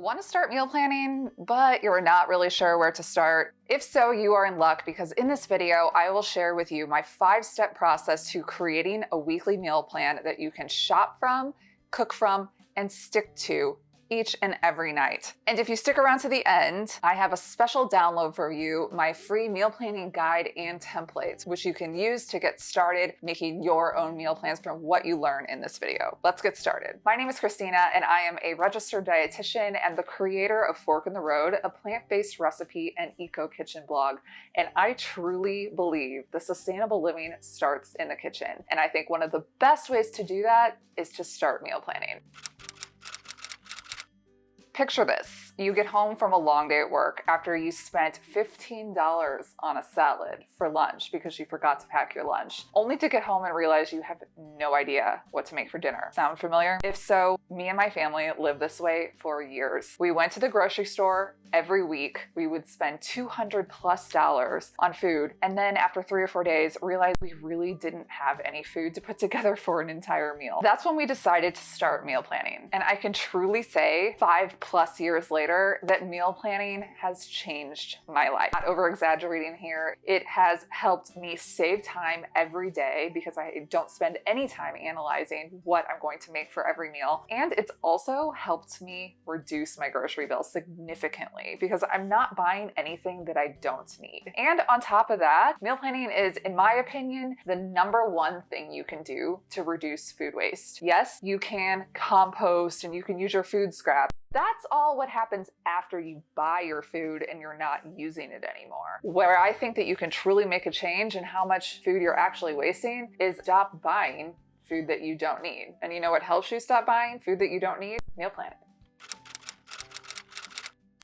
Want to start meal planning, but you're not really sure where to start? If so, you are in luck, because in this video, I will share with you my 5-step process to creating a weekly meal plan that you can shop from, cook from, and stick to each and every night. And if you stick around to the end, I have a special download for you, my free meal planning guide and templates, which you can use to get started making your own meal plans from what you learn in this video. Let's get started. My name is Christina, and I am a registered dietitian and the creator of Fork in the Road, a plant-based recipe and eco kitchen blog. And I truly believe the sustainable living starts in the kitchen. And I think one of the best ways to do that is to start meal planning. Picture this. You get home from a long day at work after you spent $15 on a salad for lunch because you forgot to pack your lunch, only to get home and realize you have no idea what to make for dinner. Sound familiar? If so, me and my family lived this way for years. We went to the grocery store every week. We would spend $200+ on food, and then after 3 or 4 days, realized we really didn't have any food to put together for an entire meal. That's when we decided to start meal planning. And I can truly say 5+ years later, that meal planning has changed my life. Not over exaggerating here. It has helped me save time every day because I don't spend any time analyzing what I'm going to make for every meal. And it's also helped me reduce my grocery bill significantly because I'm not buying anything that I don't need. And on top of that, meal planning is, in my opinion, the #1 thing you can do to reduce food waste. Yes, you can compost and you can use your food scrap. That's all what happens after you buy your food and you're not using it anymore. Where I think that you can truly make a change in how much food you're actually wasting is stop buying food that you don't need. And you know what helps you stop buying food that you don't need? Meal planning.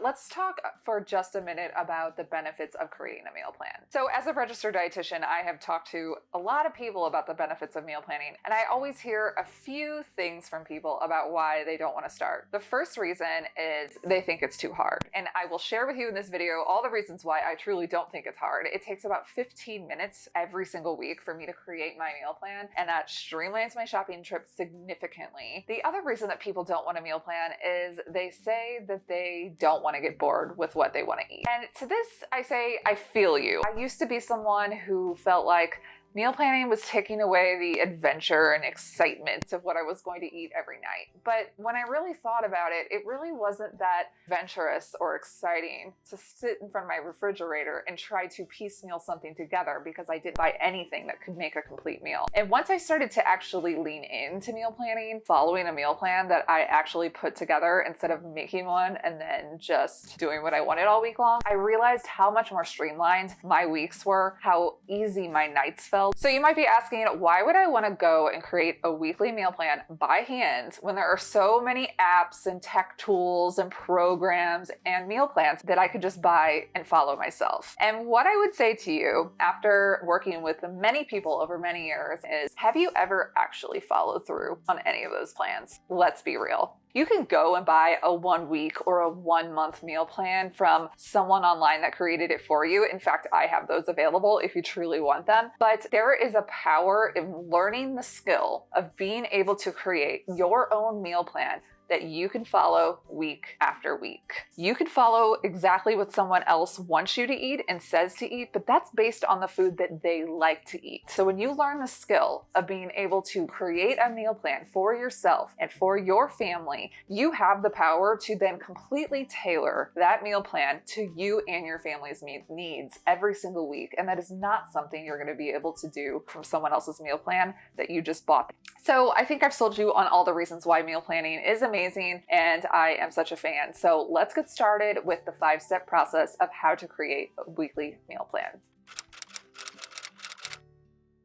Let's talk for just a minute about the benefits of creating a meal plan. So as a registered dietitian, I have talked to a lot of people about the benefits of meal planning, and I always hear a few things from people about why they don't want to start. The first reason is they think it's too hard. And I will share with you in this video all the reasons why I truly don't think it's hard. It takes about 15 minutes every single week for me to create my meal plan, and that streamlines my shopping trip significantly. The other reason that people don't want a meal plan is they say that they don't want to get bored with what they want to eat. And to this, I say, I feel you. I used to be someone who felt like meal planning was taking away the adventure and excitement of what I was going to eat every night. But when I really thought about it, it really wasn't that adventurous or exciting to sit in front of my refrigerator and try to piecemeal something together because I didn't buy anything that could make a complete meal. And once I started to actually lean into meal planning, following a meal plan that I actually put together instead of making one and then just doing what I wanted all week long, I realized how much more streamlined my weeks were, how easy my nights felt. So you might be asking, why would I want to go and create a weekly meal plan by hand when there are so many apps and tech tools and programs and meal plans that I could just buy and follow myself? And what I would say to you after working with many people over many years is, have you ever actually followed through on any of those plans? Let's be real. You can go and buy a 1-week or a 1-month meal plan from someone online that created it for you. In fact, I have those available if you truly want them. But there is a power in learning the skill of being able to create your own meal plan that you can follow week after week. You can follow exactly what someone else wants you to eat and says to eat, but that's based on the food that they like to eat. So when you learn the skill of being able to create a meal plan for yourself and for your family, you have the power to then completely tailor that meal plan to you and your family's needs every single week. And that is not something you're going to be able to do from someone else's meal plan that you just bought. So I think I've sold you on all the reasons why meal planning is amazing, and I am such a fan. So let's get started with the 5-step process of how to create a weekly meal plan.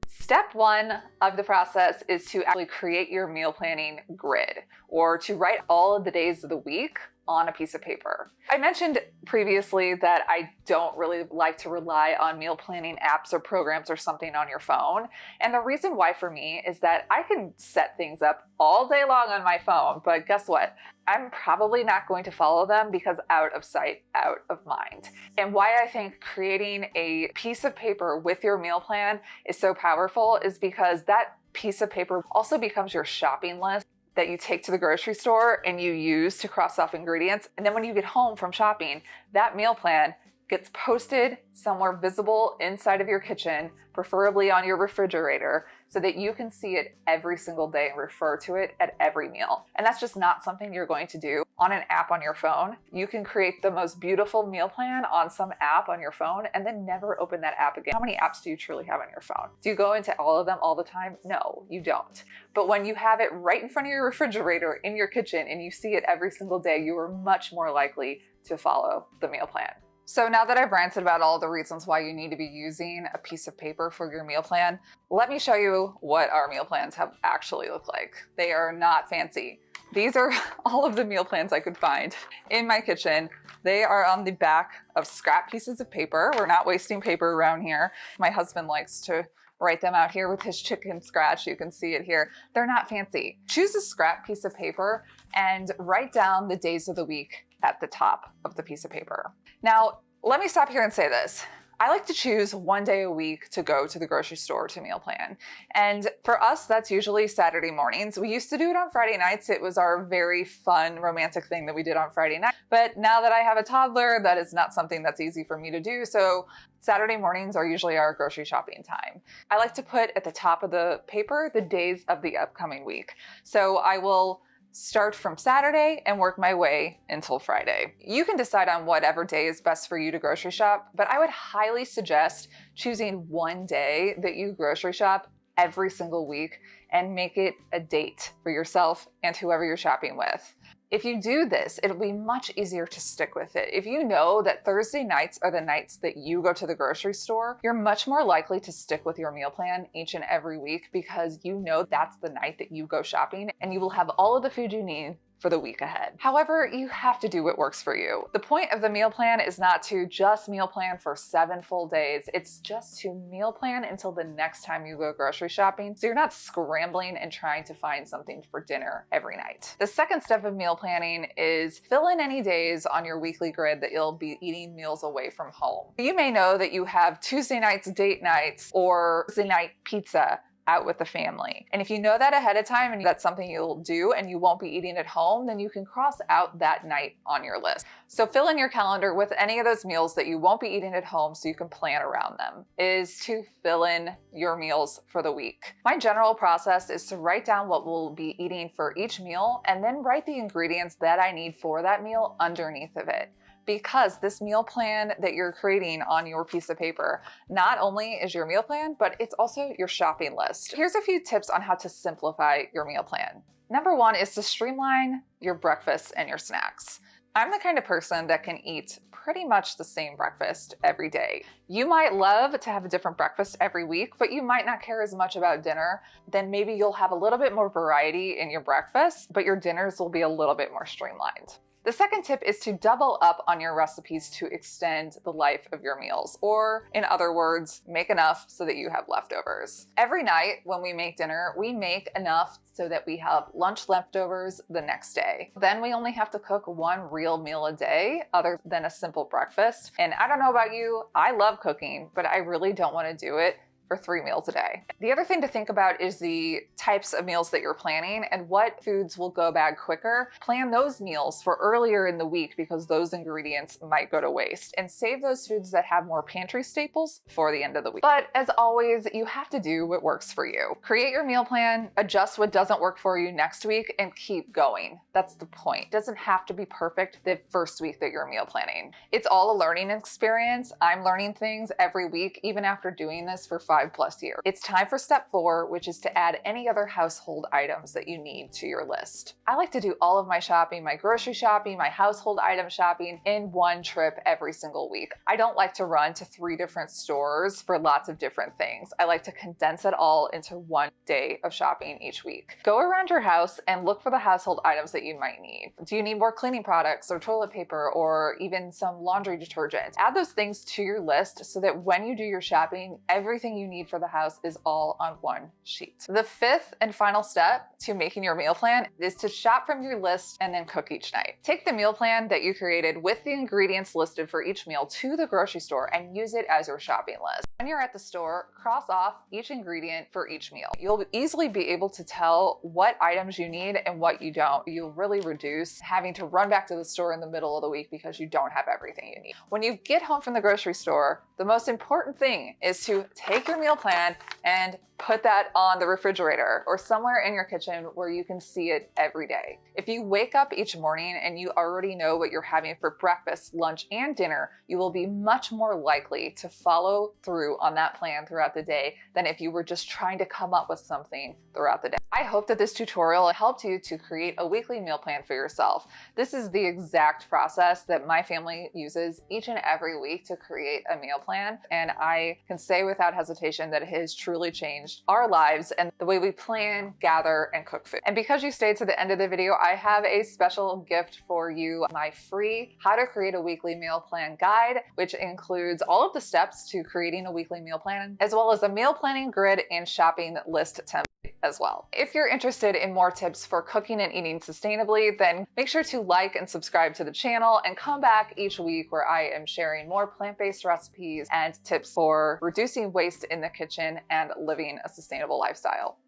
Step 1 of the process is to actually create your meal planning grid, or to write all of the days of the week on a piece of paper. I mentioned previously that I don't really like to rely on meal planning apps or programs or something on your phone. And the reason why for me is that I can set things up all day long on my phone, but guess what? I'm probably not going to follow them because out of sight, out of mind. And why I think creating a piece of paper with your meal plan is so powerful is because that piece of paper also becomes your shopping list. that you take to the grocery store and you use to cross off ingredients. And then when you get home from shopping, that meal plan gets posted somewhere visible inside of your kitchen, preferably on your refrigerator, so that you can see it every single day and refer to it at every meal. And that's just not something you're going to do on an app on your phone. You can create the most beautiful meal plan on some app on your phone and then never open that app again. How many apps do you truly have on your phone? Do you go into all of them all the time? No, you don't. But when you have it right in front of your refrigerator in your kitchen and you see it every single day, you are much more likely to follow the meal plan. So now that I've ranted about all the reasons why you need to be using a piece of paper for your meal plan, let me show you what our meal plans have actually looked like. They are not fancy. These are all of the meal plans I could find in my kitchen. They are on the back of scrap pieces of paper. We're not wasting paper around here. My husband likes to write them out here with his chicken scratch. You can see it here. They're not fancy. Choose a scrap piece of paper and write down the days of the week at the top of the piece of paper. Now, let me stop here and say this. I like to choose one day a week to go to the grocery store to meal plan. And for us, that's usually Saturday mornings. We used to do it on Friday nights. It was our very fun, romantic thing that we did on Friday night. But now that I have a toddler, that is not something that's easy for me to do. So Saturday mornings are usually our grocery shopping time. I like to put at the top of the paper the days of the upcoming week. So I will start from Saturday and work my way until Friday. You can decide on whatever day is best for you to grocery shop, but I would highly suggest choosing one day that you grocery shop every single week and make it a date for yourself and whoever you're shopping with. If you do this, it'll be much easier to stick with it. If you know that Thursday nights are the nights that you go to the grocery store, you're much more likely to stick with your meal plan each and every week because you know that's the night that you go shopping and you will have all of the food you need for the week ahead. However, you have to do what works for you. The point of the meal plan is not to just meal plan for 7 full days. It's just to meal plan until the next time you go grocery shopping, so you're not scrambling and trying to find something for dinner every night. The second step of meal planning is fill in any days on your weekly grid that you'll be eating meals away from home. You may know that you have Tuesday nights date nights or Thursday night pizza out with the family. And if you know that ahead of time and that's something you'll do and you won't be eating at home, then you can cross out that night on your list. So fill in your calendar with any of those meals that you won't be eating at home so you can plan around them, is to fill in your meals for the week. My general process is to write down what we'll be eating for each meal and then write the ingredients that I need for that meal underneath of it. Because this meal plan that you're creating on your piece of paper not only is your meal plan, but it's also your shopping list. Here's a few tips on how to simplify your meal plan. Number one is to streamline your breakfast and your snacks. I'm the kind of person that can eat pretty much the same breakfast every day. You might love to have a different breakfast every week, but you might not care as much about dinner. Then maybe you'll have a little bit more variety in your breakfast, but your dinners will be a little bit more streamlined. The second tip is to double up on your recipes to extend the life of your meals, or in other words, make enough so that you have leftovers. Every night when we make dinner, we make enough so that we have lunch leftovers the next day. Then we only have to cook one real meal a day other than a simple breakfast. And I don't know about you, I love cooking, but I really don't want to do it for 3 meals a day. The other thing to think about is the types of meals that you're planning and what foods will go bad quicker. Plan those meals for earlier in the week because those ingredients might go to waste, and save those foods that have more pantry staples for the end of the week. But as always, you have to do what works for you. Create your meal plan, adjust what doesn't work for you next week, and keep going. That's the point. It doesn't have to be perfect the first week that you're meal planning. It's all a learning experience. I'm learning things every week, even after doing this for 5+ years. It's time for step 4, which is to add any other household items that you need to your list. I like to do all of my shopping, my grocery shopping, my household item shopping in one trip every single week. I don't like to run to 3 different stores for lots of different things. I like to condense it all into one day of shopping each week. Go around your house and look for the household items that you might need. Do you need more cleaning products or toilet paper or even some laundry detergent? Add those things to your list so that when you do your shopping, everything you need for the house is all on one sheet. The fifth and final step to making your meal plan is to shop from your list and then cook each night. Take the meal plan that you created with the ingredients listed for each meal to the grocery store and use it as your shopping list. When you're at the store, cross off each ingredient for each meal. You'll easily be able to tell what items you need and what you don't. You'll really reduce having to run back to the store in the middle of the week because you don't have everything you need. When you get home from the grocery store, the most important thing is to take your meal plan and put that on the refrigerator or somewhere in your kitchen where you can see it every day. If you wake up each morning and you already know what you're having for breakfast, lunch, and dinner, you will be much more likely to follow through on that plan throughout the day than if you were just trying to come up with something throughout the day. I hope that this tutorial helped you to create a weekly meal plan for yourself. This is the exact process that my family uses each and every week to create a meal plan, and I can say without hesitation that it has truly changed our lives and the way we plan, gather, and cook food. And because you stayed to the end of the video, I have a special gift for you, my free How to Create a Weekly Meal Plan guide, which includes all of the steps to creating a weekly meal plan, as well as a meal planning grid and shopping list template as well. If you're interested in more tips for cooking and eating sustainably, then make sure to like and subscribe to the channel and come back each week where I am sharing more plant-based recipes and tips for reducing waste in the kitchen and living a sustainable lifestyle.